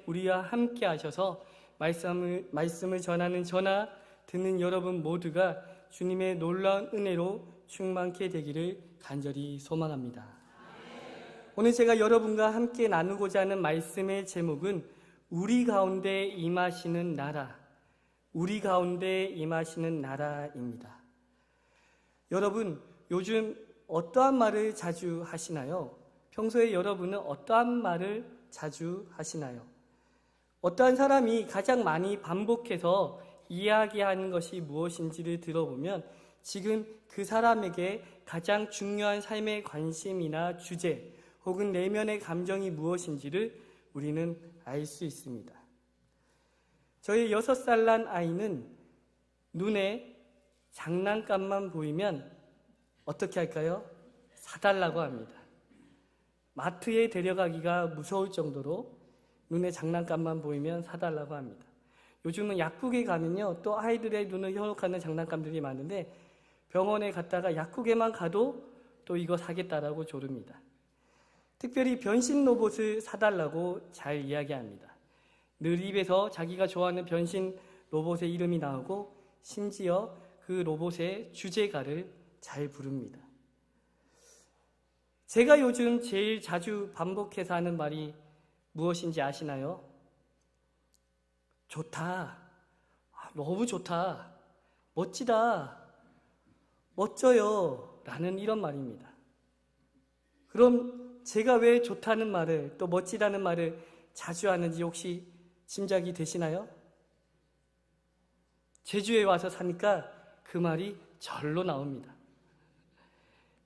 우리와 함께 하셔서 말씀을 전하는 저나 듣는 여러분 모두가 주님의 놀라운 은혜로 충만케 되기를 간절히 소망합니다. 오늘 제가 여러분과 함께 나누고자 하는 말씀의 제목은 우리 가운데 임하시는 나라, 우리 가운데 임하시는 나라입니다. 여러분, 요즘 어떠한 말을 자주 하시나요? 평소에 여러분은 어떠한 말을 자주 하시나요? 어떠한 사람이 가장 많이 반복해서 이야기하는 것이 무엇인지를 들어보면 지금 그 사람에게 가장 중요한 삶의 관심이나 주제 혹은 내면의 감정이 무엇인지를 우리는 알 수 있습니다. 저희 6살 난 아이는 눈에 장난감만 보이면 어떻게 할까요? 사달라고 합니다. 마트에 데려가기가 무서울 정도로 눈에 장난감만 보이면 사달라고 합니다. 요즘은 약국에 가면요, 또 아이들의 눈을 현혹하는 장난감들이 많은데 병원에 갔다가 약국에만 가도 또 이거 사겠다라고 조릅니다. 특별히 변신 로봇을 사달라고 잘 이야기합니다. 늘 입에서 자기가 좋아하는 변신 로봇의 이름이 나오고 심지어 그 로봇의 주제가를 잘 부릅니다. 제가 요즘 제일 자주 반복해서 하는 말이 무엇인지 아시나요? 좋다. 너무 좋다. 멋지다. 멋져요. 라는 이런 말입니다. 그럼 제가 왜 좋다는 말을 또 멋지다는 말을 자주 하는지 혹시 짐작이 되시나요? 제주에 와서 사니까 그 말이 절로 나옵니다.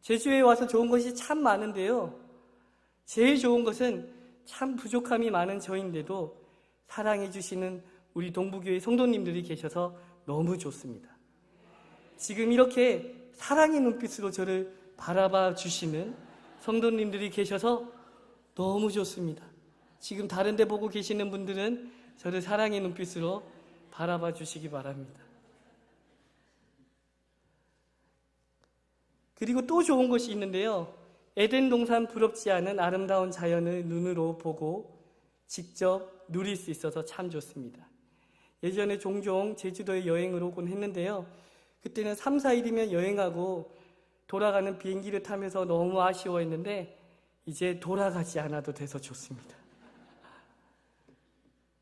제주에 와서 좋은 것이 참 많은데요. 제일 좋은 것은 참 부족함이 많은 저인데도 사랑해 주시는 우리 동부교회 성도님들이 계셔서 너무 좋습니다. 지금 이렇게 사랑의 눈빛으로 저를 바라봐 주시는 성도님들이 계셔서 너무 좋습니다. 지금 다른 데 보고 계시는 분들은 저를 사랑의 눈빛으로 바라봐 주시기 바랍니다. 그리고 또 좋은 것이 있는데요. 에덴 동산 부럽지 않은 아름다운 자연을 눈으로 보고 직접 누릴 수 있어서 참 좋습니다. 예전에 종종 제주도에 여행을 오곤 했는데요. 그때는 3, 4일이면 여행하고 돌아가는 비행기를 타면서 너무 아쉬워했는데 이제 돌아가지 않아도 돼서 좋습니다.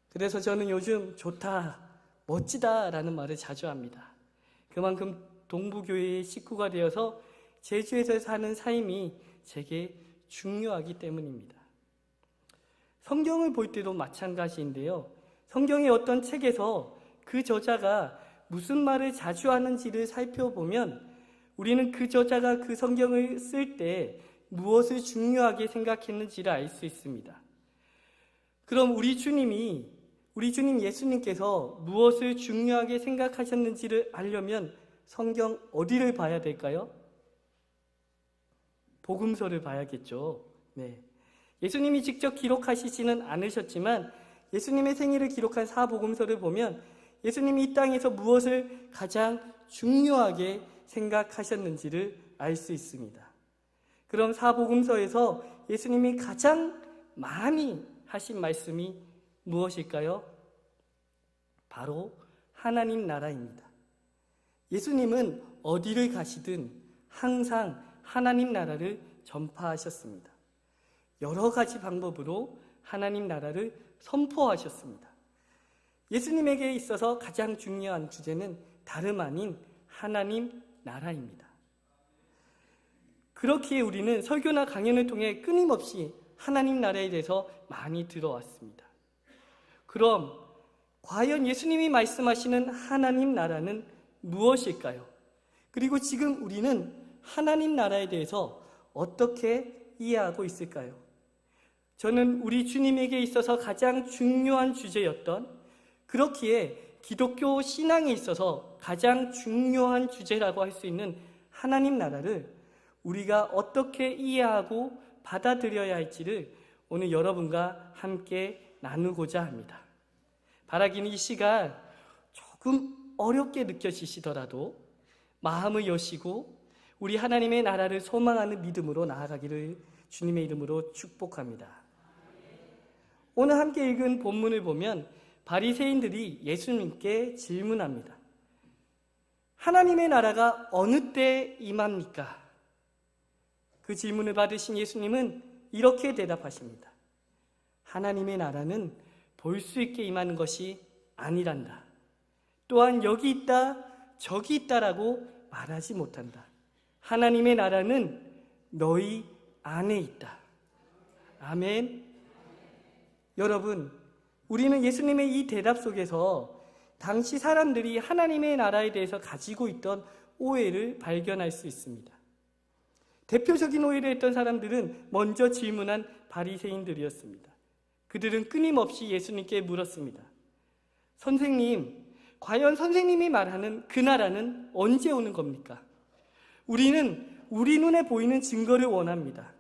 그래서 저는 요즘 좋다, 멋지다 라는 말을 자주 합니다. 그만큼 동부교회의 식구가 되어서 제주에서 사는 삶이 제게 중요하기 때문입니다. 성경을 볼 때도 마찬가지인데요. 성경의 어떤 책에서 그 저자가 무슨 말을 자주 하는지를 살펴보면 우리는 그 저자가 그 성경을 쓸 때 무엇을 중요하게 생각했는지를 알 수 있습니다. 그럼 우리 주님 예수님께서 무엇을 중요하게 생각하셨는지를 알려면 성경 어디를 봐야 될까요? 복음서를 봐야겠죠. 네. 예수님이 직접 기록하시지는 않으셨지만 예수님의 생일을 기록한 사복음서를 보면 예수님이 이 땅에서 무엇을 가장 중요하게 생각하셨는지를 알 수 있습니다. 그럼 사복음서에서 예수님이 가장 많이 하신 말씀이 무엇일까요? 바로 하나님 나라입니다. 예수님은 어디를 가시든 항상 하나님 나라를 전파하셨습니다. 여러 가지 방법으로 하나님 나라를 선포하셨습니다. 예수님에게 있어서 가장 중요한 주제는 다름 아닌 하나님 나라입니다. 그렇기에 우리는 설교나 강연을 통해 끊임없이 하나님 나라에 대해서 많이 들어왔습니다. 그럼 과연 예수님이 말씀하시는 하나님 나라는 무엇일까요? 그리고 지금 우리는 하나님 나라에 대해서 어떻게 이해하고 있을까요? 저는 우리 주님에게 있어서 가장 중요한 주제였던, 그렇기에 기독교 신앙에 있어서 가장 중요한 주제라고 할 수 있는 하나님 나라를 우리가 어떻게 이해하고 받아들여야 할지를 오늘 여러분과 함께 나누고자 합니다. 바라기는 이 시간 조금 어렵게 느껴지시더라도 마음을 여시고 우리 하나님의 나라를 소망하는 믿음으로 나아가기를 주님의 이름으로 축복합니다. 오늘 함께 읽은 본문을 보면 바리새인들이 예수님께 질문합니다. 하나님의 나라가 어느 때 임합니까? 그 질문을 받으신 예수님은 이렇게 대답하십니다. 하나님의 나라는 볼 수 있게 임하는 것이 아니란다. 또한 여기 있다, 저기 있다라고 말하지 못한다. 하나님의 나라는 너희 안에 있다. 아멘. 여러분, 우리는 예수님의 이 대답 속에서 당시 사람들이 하나님의 나라에 대해서 가지고 있던 오해를 발견할 수 있습니다. 대표적인 오해를 했던 사람들은 먼저 질문한 바리새인들이었습니다. 그들은 끊임없이 예수님께 물었습니다. 선생님, 과연 선생님이 말하는 그 나라는 언제 오는 겁니까? 우리는 우리 눈에 보이는 증거를 원합니다.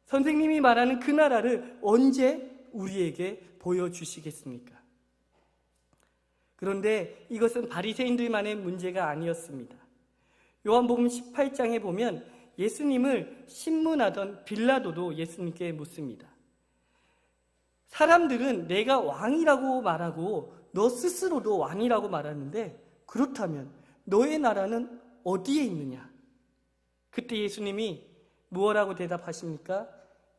선생님이 말하는 그 나라를 언제 우리에게 보여주시겠습니까? 그런데 이것은 바리새인들만의 문제가 아니었습니다. 요한복음 18장에 보면 예수님을 신문하던 빌라도도 예수님께 묻습니다. 사람들은 내가 왕이라고 말하고 너 스스로도 왕이라고 말하는데 그렇다면 너의 나라는 어디에 있느냐? 그때 예수님이 무엇라고 대답하십니까?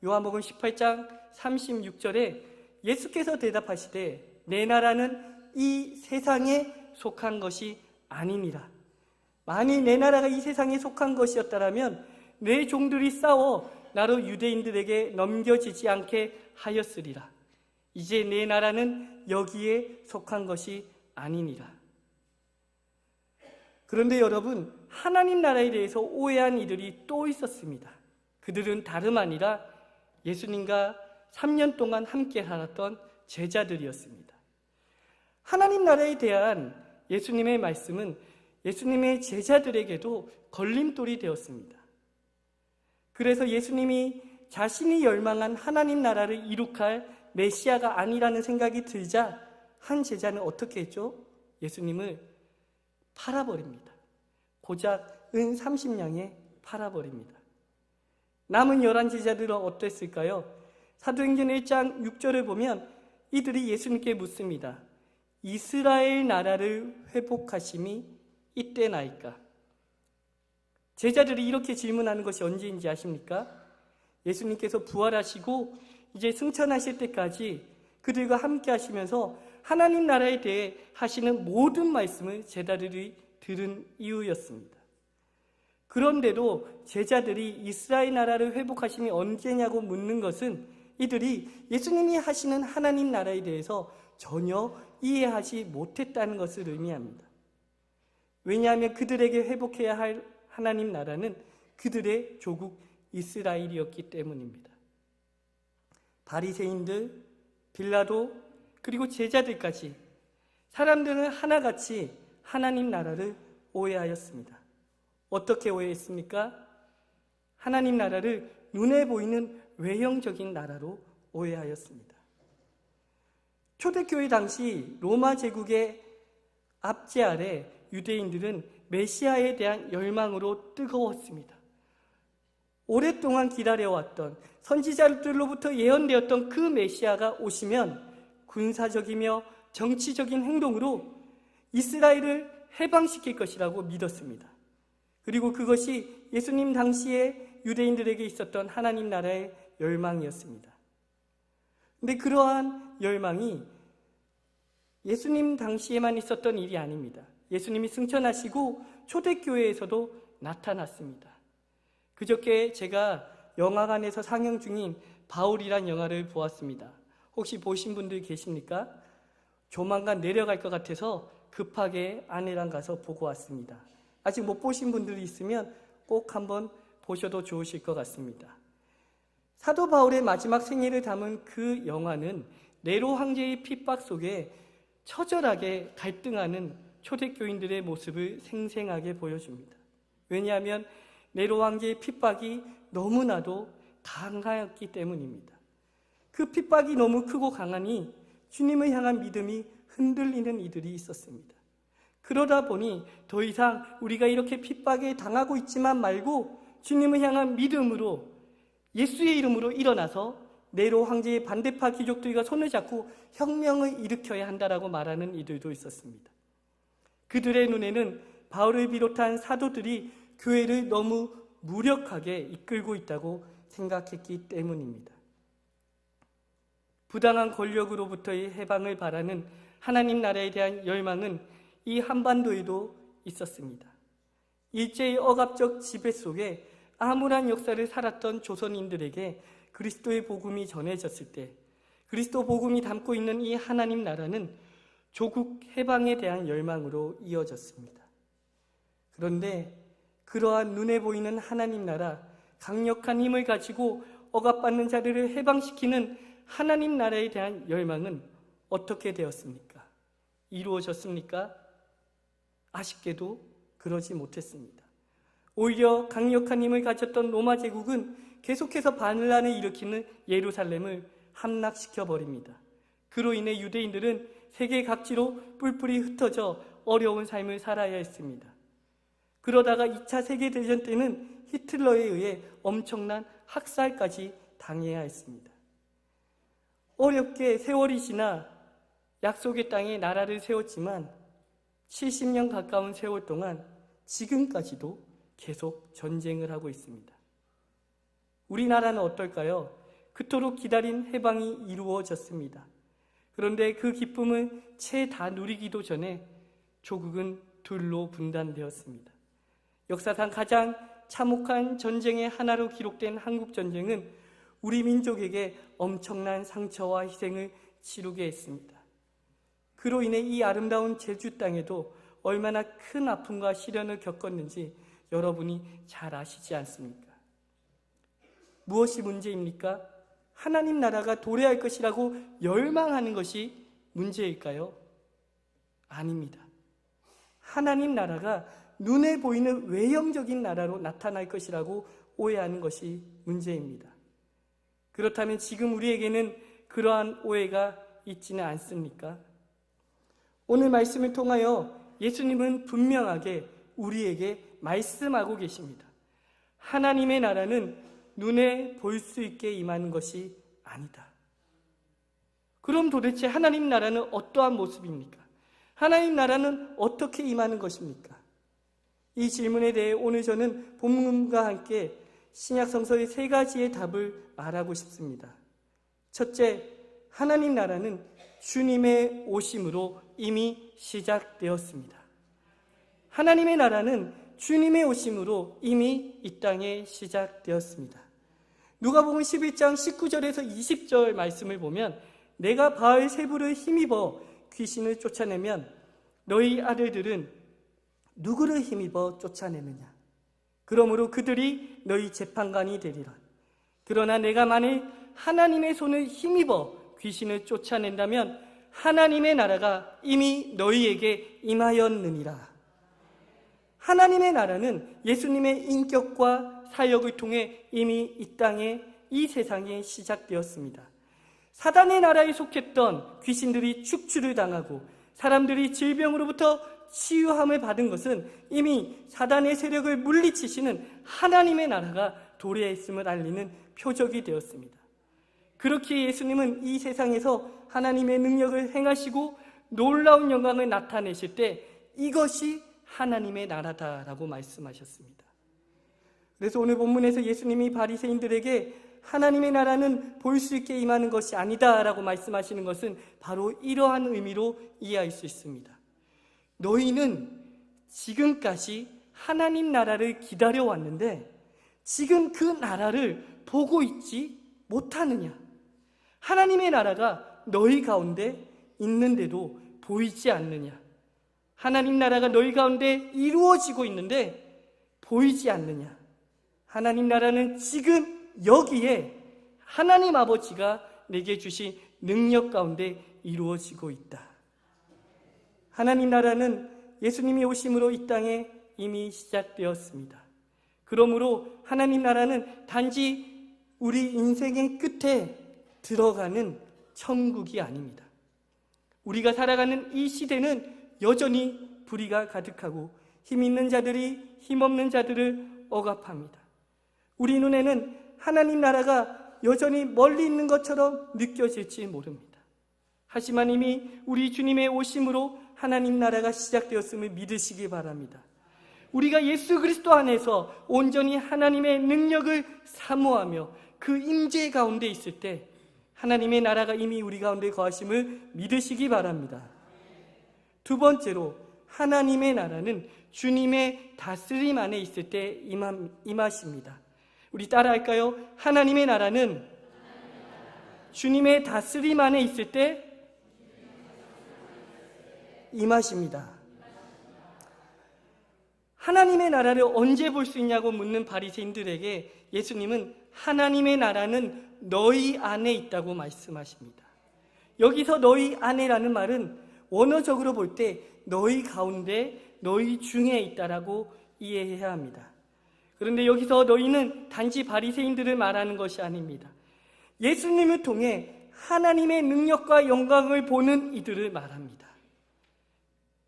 요한복음 18장 36절에 예수께서 대답하시되 내 나라는 이 세상에 속한 것이 아니니라. 만일 내 나라가 이 세상에 속한 것이었다면 내 종들이 싸워 나로 유대인들에게 넘겨지지 않게 하였으리라. 이제 내 나라는 여기에 속한 것이 아니니라. 그런데 여러분, 하나님 나라에 대해서 오해한 이들이 또 있었습니다. 그들은 다름 아니라 예수님과 3년 동안 함께 살았던 제자들이었습니다. 하나님 나라에 대한 예수님의 말씀은 예수님의 제자들에게도 걸림돌이 되었습니다. 그래서 예수님이 자신이 열망한 하나님 나라를 이룩할 메시아가 아니라는 생각이 들자 한 제자는 어떻게 했죠? 예수님을 팔아버립니다. 고작 은 30냥에 팔아버립니다. 남은 11제자들은 어땠을까요? 사도행전 1장 6절을 보면 이들이 예수님께 묻습니다. 이스라엘 나라를 회복하심이 이때나이까? 제자들이 이렇게 질문하는 것이 언제인지 아십니까? 예수님께서 부활하시고 이제 승천하실 때까지 그들과 함께 하시면서 하나님 나라에 대해 하시는 모든 말씀을 제자들이 들은 이유였습니다. 그런데도 제자들이 이스라엘 나라를 회복하심이 언제냐고 묻는 것은 이들이 예수님이 하시는 하나님 나라에 대해서 전혀 이해하지 못했다는 것을 의미합니다. 왜냐하면 그들에게 회복해야 할 하나님 나라는 그들의 조국 이스라엘이었기 때문입니다. 바리새인들, 빌라도, 그리고 제자들까지 사람들은 하나같이 하나님 나라를 오해하였습니다. 어떻게 오해했습니까? 하나님 나라를 눈에 보이는 외형적인 나라로 오해하였습니다. 초대교회 당시 로마 제국의 압제 아래 유대인들은 메시아에 대한 열망으로 뜨거웠습니다. 오랫동안 기다려왔던 선지자들로부터 예언되었던 그 메시아가 오시면 군사적이며 정치적인 행동으로 이스라엘을 해방시킬 것이라고 믿었습니다. 그리고 그것이 예수님 당시에 유대인들에게 있었던 하나님 나라의 열망이었습니다. 그런데 그러한 열망이 예수님 당시에만 있었던 일이 아닙니다. 예수님이 승천하시고 초대교회에서도 나타났습니다. 그저께 제가 영화관에서 상영 중인 바울이란 영화를 보았습니다. 혹시 보신 분들 계십니까? 조만간 내려갈 것 같아서 급하게 아내랑 가서 보고 왔습니다. 아직 못 보신 분들이 있으면 꼭 한번 보셔도 좋으실 것 같습니다. 사도 바울의 마지막 생애를 담은 그 영화는 네로 황제의 핍박 속에 처절하게 갈등하는 초대교인들의 모습을 생생하게 보여줍니다. 왜냐하면 네로 황제의 핍박이 너무나도 강하였기 때문입니다. 그 핍박이 너무 크고 강하니 주님을 향한 믿음이 흔들리는 이들이 있었습니다. 그러다 보니 더 이상 우리가 이렇게 핍박에 당하고 있지만 말고 주님을 향한 믿음으로 예수의 이름으로 일어나서 네로 황제의 반대파 귀족들과 손을 잡고 혁명을 일으켜야 한다라고 말하는 이들도 있었습니다. 그들의 눈에는 바울을 비롯한 사도들이 교회를 너무 무력하게 이끌고 있다고 생각했기 때문입니다. 부당한 권력으로부터의 해방을 바라는 하나님 나라에 대한 열망은 이 한반도에도 있었습니다. 일제의 억압적 지배 속에 암울한 역사를 살았던 조선인들에게 그리스도의 복음이 전해졌을 때 그리스도 복음이 담고 있는 이 하나님 나라는 조국 해방에 대한 열망으로 이어졌습니다. 그런데 그러한 눈에 보이는 하나님 나라, 강력한 힘을 가지고 억압받는 자들을 해방시키는 하나님 나라에 대한 열망은 어떻게 되었습니까? 이루어졌습니까? 아쉽게도 그러지 못했습니다. 오히려 강력한 힘을 가졌던 로마 제국은 계속해서 반란을 일으키는 예루살렘을 함락시켜버립니다. 그로 인해 유대인들은 세계 각지로 뿔뿔이 흩어져 어려운 삶을 살아야 했습니다. 그러다가 2차 세계대전 때는 히틀러에 의해 엄청난 학살까지 당해야 했습니다. 어렵게 세월이 지나 약속의 땅에 나라를 세웠지만 70년 가까운 세월 동안 지금까지도 계속 전쟁을 하고 있습니다. 우리나라는 어떨까요? 그토록 기다린 해방이 이루어졌습니다. 그런데 그 기쁨을 채 다 누리기도 전에 조국은 둘로 분단되었습니다. 역사상 가장 참혹한 전쟁의 하나로 기록된 한국전쟁은 우리 민족에게 엄청난 상처와 희생을 치르게 했습니다. 그로 인해 이 아름다운 제주 땅에도 얼마나 큰 아픔과 시련을 겪었는지 여러분이 잘 아시지 않습니까? 무엇이 문제입니까? 하나님 나라가 도래할 것이라고 열망하는 것이 문제일까요? 아닙니다. 하나님 나라가 눈에 보이는 외형적인 나라로 나타날 것이라고 오해하는 것이 문제입니다. 그렇다면 지금 우리에게는 그러한 오해가 있지는 않습니까? 오늘 말씀을 통하여 예수님은 분명하게 우리에게 말씀하고 계십니다. 하나님의 나라는 눈에 볼 수 있게 임하는 것이 아니다. 그럼 도대체 하나님 나라는 어떠한 모습입니까? 하나님 나라는 어떻게 임하는 것입니까? 이 질문에 대해 오늘 저는 본문과 함께 신약 성서의 3가지의 답을 말하고 싶습니다. 첫째, 하나님 나라는 주님의 오심으로 이미 시작되었습니다. 하나님의 나라는 주님의 오심으로 이미 이 땅에 시작되었습니다. 누가복음 11장 19절에서 20절 말씀을 보면 내가 바알세불을 힘입어 귀신을 쫓아내면 너희 아들들은 누구를 힘입어 쫓아내느냐? 그러므로 그들이 너희 재판관이 되리라. 그러나 내가 만일 하나님의 손을 힘입어 귀신을 쫓아낸다면 하나님의 나라가 이미 너희에게 임하였느니라. 하나님의 나라는 예수님의 인격과 사역을 통해 이미 이 땅에, 이 세상에 시작되었습니다. 사단의 나라에 속했던 귀신들이 축출을 당하고 사람들이 질병으로부터 치유함을 받은 것은 이미 사단의 세력을 물리치시는 하나님의 나라가 도래했음을 알리는 표적이 되었습니다. 그렇게 예수님은 이 세상에서 하나님의 능력을 행하시고 놀라운 영광을 나타내실 때 이것이 하나님의 나라다라고 말씀하셨습니다. 그래서 오늘 본문에서 예수님이 바리새인들에게 하나님의 나라는 볼 수 있게 임하는 것이 아니다라고 말씀하시는 것은 바로 이러한 의미로 이해할 수 있습니다. 너희는 지금까지 하나님 나라를 기다려왔는데 지금 그 나라를 보고 있지 못하느냐? 하나님의 나라가 너희 가운데 있는데도 보이지 않느냐? 하나님 나라가 너희 가운데 이루어지고 있는데 보이지 않느냐? 하나님 나라는 지금 여기에 하나님 아버지가 내게 주신 능력 가운데 이루어지고 있다. 하나님 나라는 예수님이 오심으로 이 땅에 이미 시작되었습니다. 그러므로 하나님 나라는 단지 우리 인생의 끝에 들어가는 천국이 아닙니다. 우리가 살아가는 이 시대는 여전히 불의가 가득하고 힘 있는 자들이 힘 없는 자들을 억압합니다. 우리 눈에는 하나님 나라가 여전히 멀리 있는 것처럼 느껴질지 모릅니다. 하지만 이미 우리 주님의 오심으로 하나님 나라가 시작되었음을 믿으시기 바랍니다. 우리가 예수 그리스도 안에서 온전히 하나님의 능력을 사모하며 그 임재 가운데 있을 때 하나님의 나라가 이미 우리 가운데 거하심을 믿으시기 바랍니다. 두 번째로, 하나님의 나라는 주님의 다스림 안에 있을 때 임하십니다. 우리 따라할까요? 하나님의 나라는 주님의 다스림 안에 있을 때 임하십니다. 하나님의 나라를 언제 볼 수 있냐고 묻는 바리새인들에게 예수님은 하나님의 나라는 너희 안에 있다고 말씀하십니다. 여기서 너희 안에라는 말은 원어적으로 볼 때 너희 가운데, 너희 중에 있다라고 이해해야 합니다. 그런데 여기서 너희는 단지 바리새인들을 말하는 것이 아닙니다. 예수님을 통해 하나님의 능력과 영광을 보는 이들을 말합니다.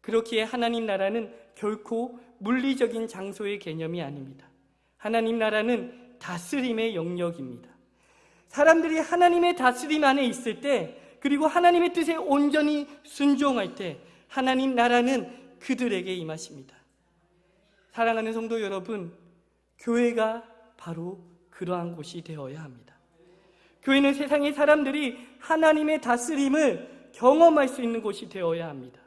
그렇기에 하나님 나라는 결코 물리적인 장소의 개념이 아닙니다. 하나님 나라는 다스림의 영역입니다. 사람들이 하나님의 다스림 안에 있을 때, 그리고 하나님의 뜻에 온전히 순종할 때 하나님 나라는 그들에게 임하십니다. 사랑하는 성도 여러분, 교회가 바로 그러한 곳이 되어야 합니다. 교회는 세상의 사람들이 하나님의 다스림을 경험할 수 있는 곳이 되어야 합니다.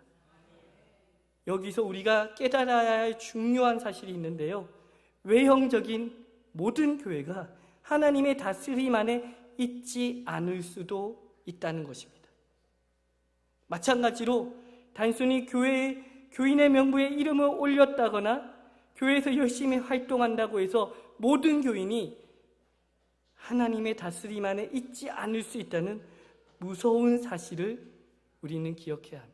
여기서 우리가 깨달아야 할 중요한 사실이 있는데요, 외형적인 모든 교회가 하나님의 다스림 안에 있지 않을 수도 있다는 것입니다. 마찬가지로 단순히 교인의 명부에 이름을 올렸다거나 교회에서 열심히 활동한다고 해서 모든 교인이 하나님의 다스림 안에 있지 않을 수 있다는 무서운 사실을 우리는 기억해야 합니다.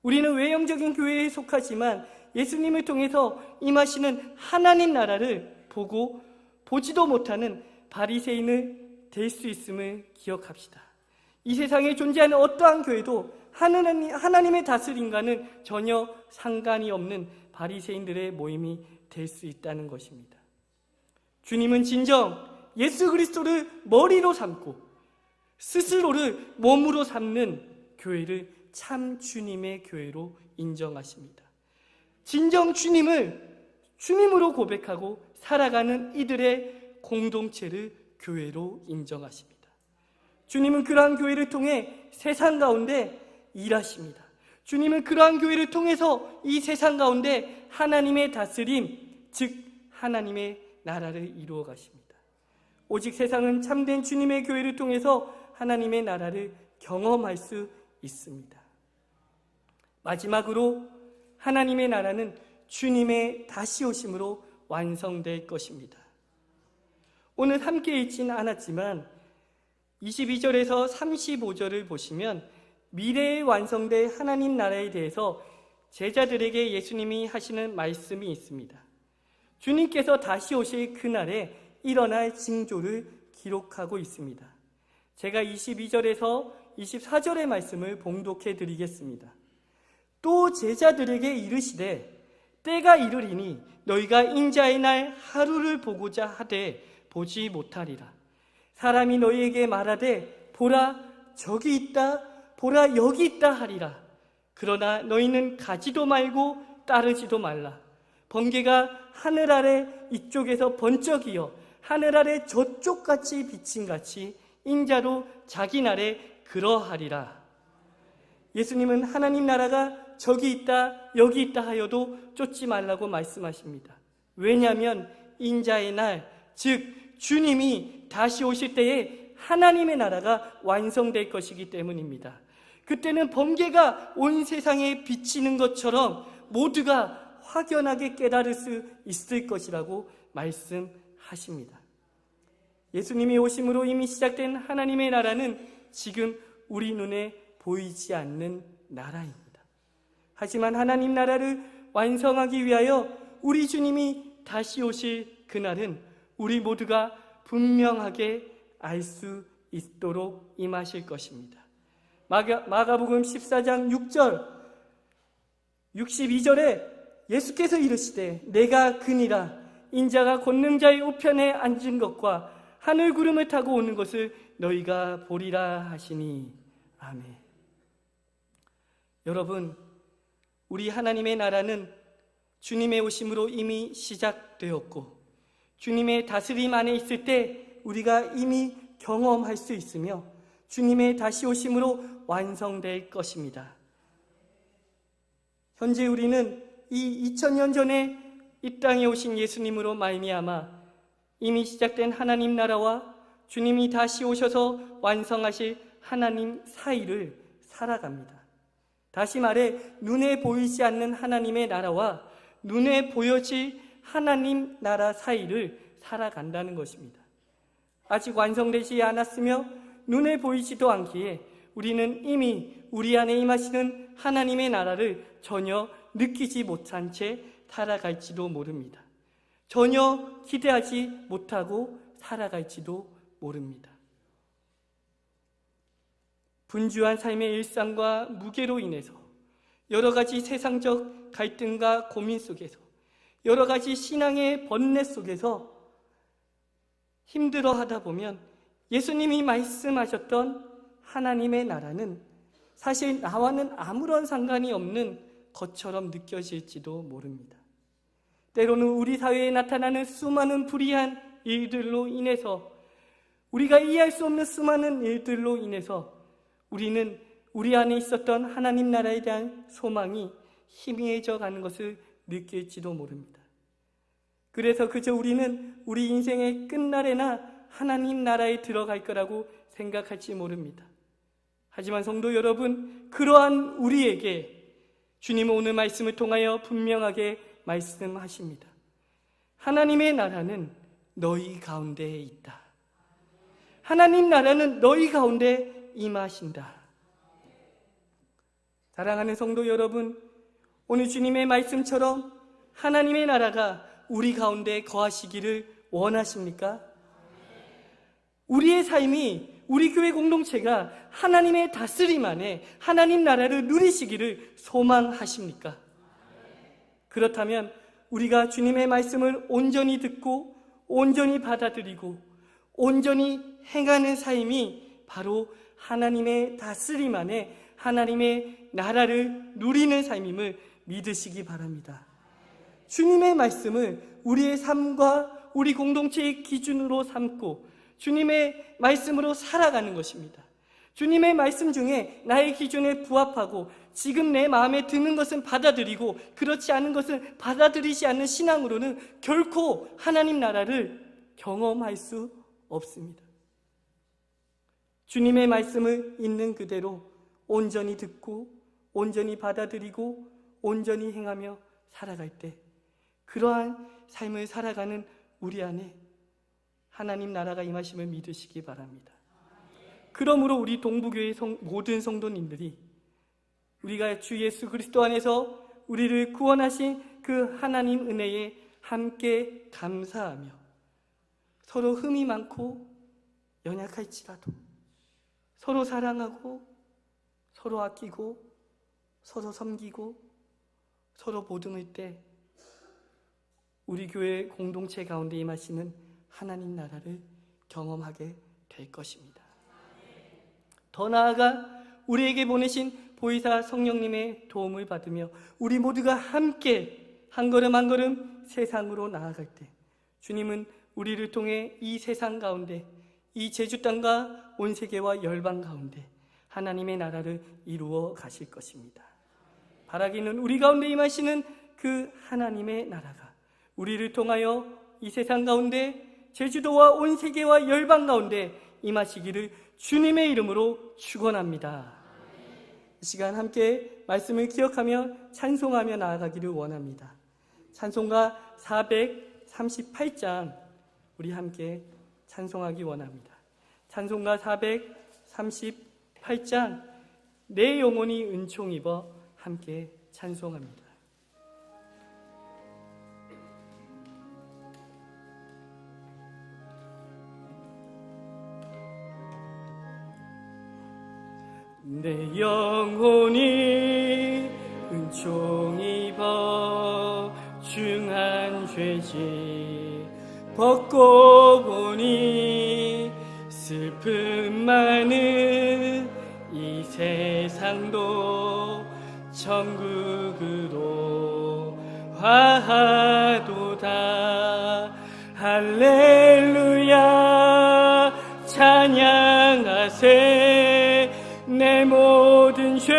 우리는 외형적인 교회에 속하지만 예수님을 통해서 임하시는 하나님 나라를 보지도 못하는 바리새인을 될 수 있음을 기억합시다. 이 세상에 존재하는 어떠한 교회도 하나님의 다스림과는 전혀 상관이 없는 바리새인들의 모임이 될 수 있다는 것입니다. 주님은 진정 예수 그리스도를 머리로 삼고 스스로를 몸으로 삼는 교회를 참 주님의 교회로 인정하십니다. 진정 주님을 주님으로 고백하고 살아가는 이들의 공동체를 교회로 인정하십니다. 주님은 그러한 교회를 통해 세상 가운데 일하십니다. 주님은 그러한 교회를 통해서 이 세상 가운데 하나님의 다스림, 즉 하나님의 나라를 이루어 가십니다. 오직 세상은 참된 주님의 교회를 통해서 하나님의 나라를 경험할 수 있습니다. 마지막으로 하나님의 나라는 주님의 다시 오심으로 완성될 것입니다. 오늘 함께 읽지는 않았지만 22절에서 35절을 보시면 미래에 완성될 하나님 나라에 대해서 제자들에게 예수님이 하시는 말씀이 있습니다. 주님께서 다시 오실 그날에 일어날 징조를 기록하고 있습니다. 제가 22절에서 24절의 말씀을 봉독해 드리겠습니다. 또 제자들에게 이르시되 때가 이르리니 너희가 인자의 날 하루를 보고자 하되 보지 못하리라. 사람이 너희에게 말하되 보라 저기 있다 보라 여기 있다 하리라. 그러나 너희는 가지도 말고 따르지도 말라. 번개가 하늘 아래 이쪽에서 번쩍이어 하늘 아래 저쪽같이 비친 같이 인자도 자기 날에 그러하리라. 예수님은 하나님 나라가 저기 있다 여기 있다 하여도 쫓지 말라고 말씀하십니다. 왜냐하면 인자의 날, 즉 주님이 다시 오실 때에 하나님의 나라가 완성될 것이기 때문입니다. 그때는 번개가 온 세상에 비치는 것처럼 모두가 확연하게 깨달을 수 있을 것이라고 말씀하십니다. 예수님이 오심으로 이미 시작된 하나님의 나라는 지금 우리 눈에 보이지 않는 나라입니다. 하지만 하나님 나라를 완성하기 위하여 우리 주님이 다시 오실 그날은 우리 모두가 분명하게 알 수 있도록 임하실 것입니다. 마가복음 14장 6절 62절에 예수께서 이르시되 내가 그니라 인자가 권능자의 우편에 앉은 것과 하늘 구름을 타고 오는 것을 너희가 보리라 하시니. 아멘. 여러분, 우리 하나님의 나라는 주님의 오심으로 이미 시작되었고 주님의 다스림 안에 있을 때 우리가 이미 경험할 수 있으며 주님의 다시 오심으로 완성될 것입니다. 현재 우리는 이 2000년 전에 이 땅에 오신 예수님으로 말미암아 이미 시작된 하나님 나라와 주님이 다시 오셔서 완성하실 하나님 사이를 살아갑니다. 다시 말해 눈에 보이지 않는 하나님의 나라와 눈에 보여질 하나님 나라 사이를 살아간다는 것입니다. 아직 완성되지 않았으며 눈에 보이지도 않기에 우리는 이미 우리 안에 임하시는 하나님의 나라를 전혀 느끼지 못한 채 살아갈지도 모릅니다. 전혀 기대하지 못하고 살아갈지도 모릅니다. 분주한 삶의 일상과 무게로 인해서 여러 가지 세상적 갈등과 고민 속에서 여러 가지 신앙의 번뇌 속에서 힘들어하다 보면 예수님이 말씀하셨던 하나님의 나라는 사실 나와는 아무런 상관이 없는 것처럼 느껴질지도 모릅니다. 때로는 우리 사회에 나타나는 수많은 불의한 일들로 인해서 우리가 이해할 수 없는 수많은 일들로 인해서 우리는 우리 안에 있었던 하나님 나라에 대한 소망이 희미해져 가는 것을 느낄지도 모릅니다. 그래서 그저 우리는 우리 인생의 끝날에나 하나님 나라에 들어갈 거라고 생각할지 모릅니다. 하지만 성도 여러분, 그러한 우리에게 주님은 오늘 말씀을 통하여 분명하게 말씀하십니다. 하나님의 나라는 너희 가운데에 있다. 하나님 나라는 너희 가운데 임하신다. 사랑하는 성도 여러분, 오늘 주님의 말씀처럼 하나님의 나라가 우리 가운데 거하시기를 원하십니까? 우리의 삶이, 우리 교회 공동체가 하나님의 다스림 안에 하나님 나라를 누리시기를 소망하십니까? 그렇다면 우리가 주님의 말씀을 온전히 듣고 온전히 받아들이고 온전히 행하는 삶이 바로 하나님의 다스림 안에 하나님의 나라를 누리는 삶임을 믿으시기 바랍니다. 주님의 말씀을 우리의 삶과 우리 공동체의 기준으로 삼고 주님의 말씀으로 살아가는 것입니다. 주님의 말씀 중에 나의 기준에 부합하고 지금 내 마음에 드는 것은 받아들이고 그렇지 않은 것은 받아들이지 않는 신앙으로는 결코 하나님 나라를 경험할 수 없습니다. 주님의 말씀을 있는 그대로 온전히 듣고 온전히 받아들이고 온전히 행하며 살아갈 때 그러한 삶을 살아가는 우리 안에 하나님 나라가 임하심을 믿으시기 바랍니다. 그러므로 우리 동부교회 모든 성도님들이 우리가 주 예수 그리스도 안에서 우리를 구원하신 그 하나님 은혜에 함께 감사하며 서로 흠이 많고 연약할지라도 서로 사랑하고 서로 아끼고 서로 섬기고 서로 보듬을 때 우리 교회 공동체 가운데 임하시는 하나님 나라를 경험하게 될 것입니다. 더 나아가 우리에게 보내신 보혜사 성령님의 도움을 받으며 우리 모두가 함께 한 걸음 한 걸음 세상으로 나아갈 때 주님은 우리를 통해 이 세상 가운데 이 제주 땅과 온 세계와 열방 가운데 하나님의 나라를 이루어 가실 것입니다. 바라기는 우리 가운데 임하시는 그 하나님의 나라가 우리를 통하여 이 세상 가운데 제주도와 온 세계와 열방 가운데 임하시기를 주님의 이름으로 축원합니다. 이 시간 함께 말씀을 기억하며 찬송하며 나아가기를 원합니다. 찬송가 438장 우리 함께 찬송하기 원합니다. 찬송가 438장 내 영혼이 은총 입어 함께 찬송합니다. 내 영혼이 은총 입어 중한 죄짓 벗고 보니 많은 이 세상도 천국으로 화하도다. 할렐루야 찬양하세. 내 모든 죄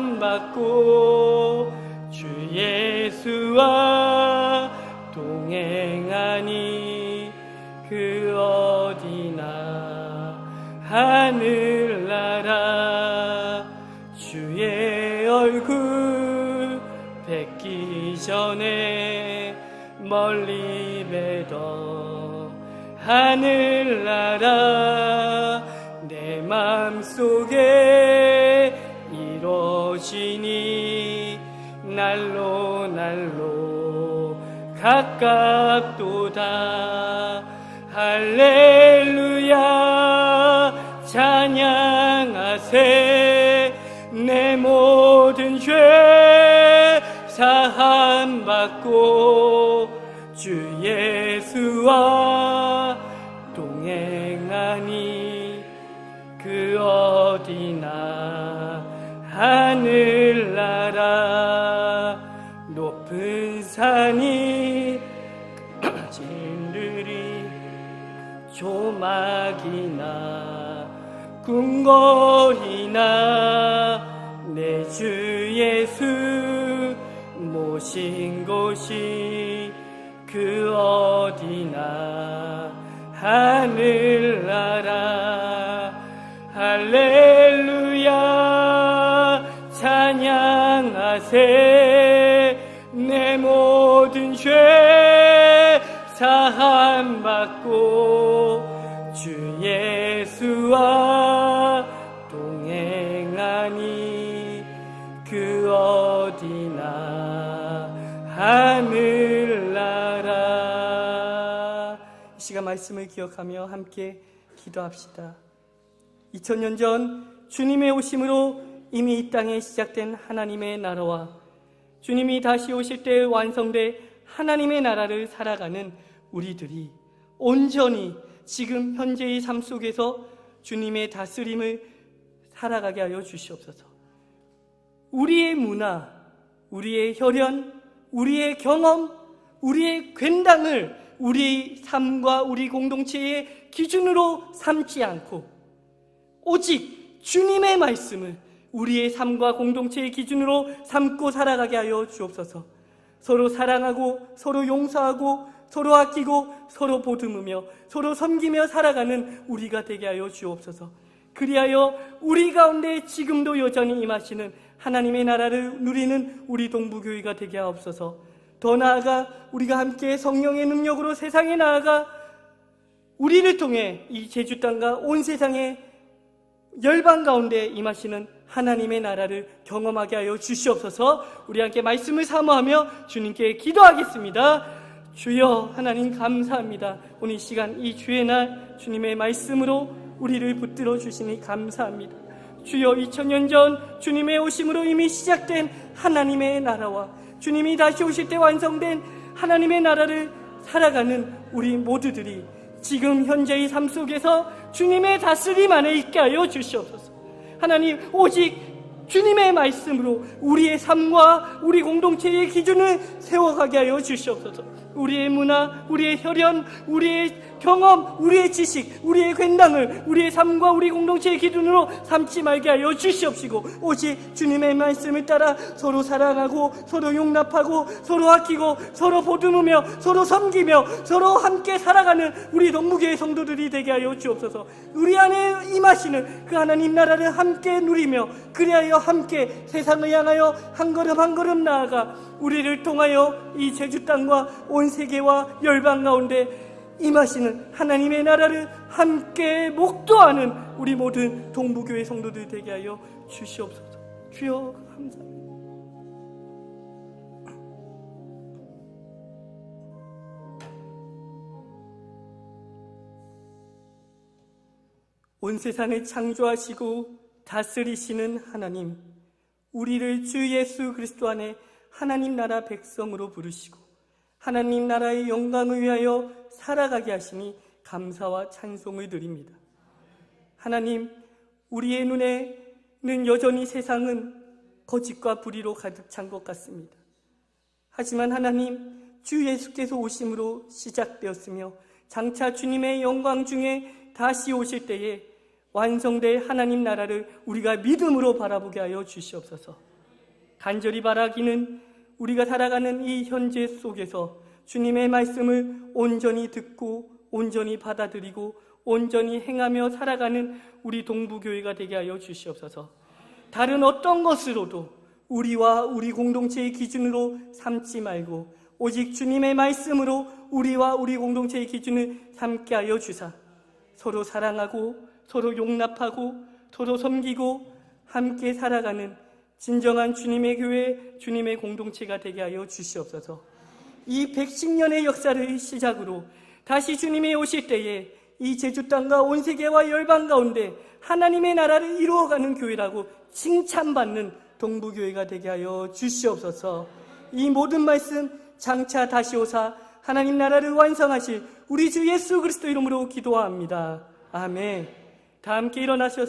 사함받고 주 예수와 동행하니 그 어디나 하늘나라. 주의 얼굴 뵙기 전에 멀리 뵈던 하늘나라. 내 맘속에 이루어지니 날로 날로 가깝도다. 할렐루야 찬양하세. 내 모든 죄 사함받고 주 예수와 동행하니 그 어디나 하늘나라. 높은 산이 진들이 조막이나 궁궐이나 내 주 예수 모신 곳이 그 어디나 하늘나라. 할렐루야 찬양하세. 내 모든 죄 사함받고 주 예수와 동행하니 그 어디나 하늘나라. 이 시간 말씀을 기억하며 함께 기도합시다. 2000년 전 주님의 오심으로 이미 이 땅에 시작된 하나님의 나라와 주님이 다시 오실 때 완성될 하나님의 나라를 살아가는 우리들이 온전히 지금 현재의 삶 속에서 주님의 다스림을 살아가게 하여 주시옵소서. 우리의 문화, 우리의 혈연, 우리의 경험, 우리의 괜당을 우리 삶과 우리 공동체의 기준으로 삼지 않고 오직 주님의 말씀을 우리의 삶과 공동체의 기준으로 삼고 살아가게 하여 주옵소서. 서로 사랑하고 서로 용서하고 서로 아끼고 서로 보듬으며 서로 섬기며 살아가는 우리가 되게 하여 주옵소서. 그리하여 우리 가운데 지금도 여전히 임하시는 하나님의 나라를 누리는 우리 동부교회가 되게 하옵소서. 더 나아가 우리가 함께 성령의 능력으로 세상에 나아가 우리를 통해 이 제주 땅과 온 세상의 열방 가운데 임하시는 하나님의 나라를 경험하게 하여 주시옵소서. 우리 함께 말씀을 사모하며 주님께 기도하겠습니다. 주여 하나님 감사합니다. 오늘 이 시간 이 주의 날 주님의 말씀으로 우리를 붙들어 주시니 감사합니다. 주여 2000년 전 주님의 오심으로 이미 시작된 하나님의 나라와 주님이 다시 오실 때 완성된 하나님의 나라를 살아가는 우리 모두들이 지금 현재의 삶 속에서 주님의 다스림 안에 있게 하여 주시옵소서. 하나님 오직 주님의 말씀으로 우리의 삶과 우리 공동체의 기준을 세워가게 하여 주시옵소서. 우리의 문화, 우리의 혈연, 우리의 경험, 우리의 지식, 우리의 괜당을 우리의 삶과 우리 공동체의 기준으로 삼지 말게 하여 주시옵시고 오직 주님의 말씀을 따라 서로 사랑하고 서로 용납하고 서로 아끼고 서로 보듬으며 서로 섬기며 서로 함께 살아가는 우리 동무교회 성도들이 되게 하여 주옵소서. 우리 안에 임하시는 그 하나님 나라를 함께 누리며 그리하여 함께 세상을 향하여 한 걸음 한 걸음 나아가 우리를 통하여 이 제주 땅과 온 세계와 열방 가운데 임하시는 하나님의 나라를 함께 목도하는 우리 모든 동부교회 성도들 되게 하여 주시옵소서. 주여 감사합니다. 온 세상을 창조하시고 다스리시는 하나님, 우리를 주 예수 그리스도 안에 하나님 나라 백성으로 부르시고 하나님 나라의 영광을 위하여 살아가게 하시니 감사와 찬송을 드립니다. 하나님, 우리의 눈에는 여전히 세상은 거짓과 불의로 가득 찬 것 같습니다. 하지만 하나님, 주 예수께서 오심으로 시작되었으며 장차 주님의 영광 중에 다시 오실 때에 완성될 하나님 나라를 우리가 믿음으로 바라보게 하여 주시옵소서. 간절히 바라기는 우리가 살아가는 이 현재 속에서 주님의 말씀을 온전히 듣고 온전히 받아들이고 온전히 행하며 살아가는 우리 동부교회가 되게 하여 주시옵소서. 다른 어떤 것으로도 우리와 우리 공동체의 기준으로 삼지 말고 오직 주님의 말씀으로 우리와 우리 공동체의 기준을 삼게 하여 주사 서로 사랑하고 서로 용납하고 서로 섬기고 함께 살아가는 진정한 주님의 교회, 주님의 공동체가 되게 하여 주시옵소서. 이 110년의 역사를 시작으로 다시 주님이 오실 때에 이 제주 땅과 온 세계와 열방 가운데 하나님의 나라를 이루어가는 교회라고 칭찬받는 동부교회가 되게 하여 주시옵소서. 이 모든 말씀 장차 다시 오사 하나님 나라를 완성하실 우리 주 예수 그리스도 이름으로 기도합니다. 아멘. 다 함께 일어나셔서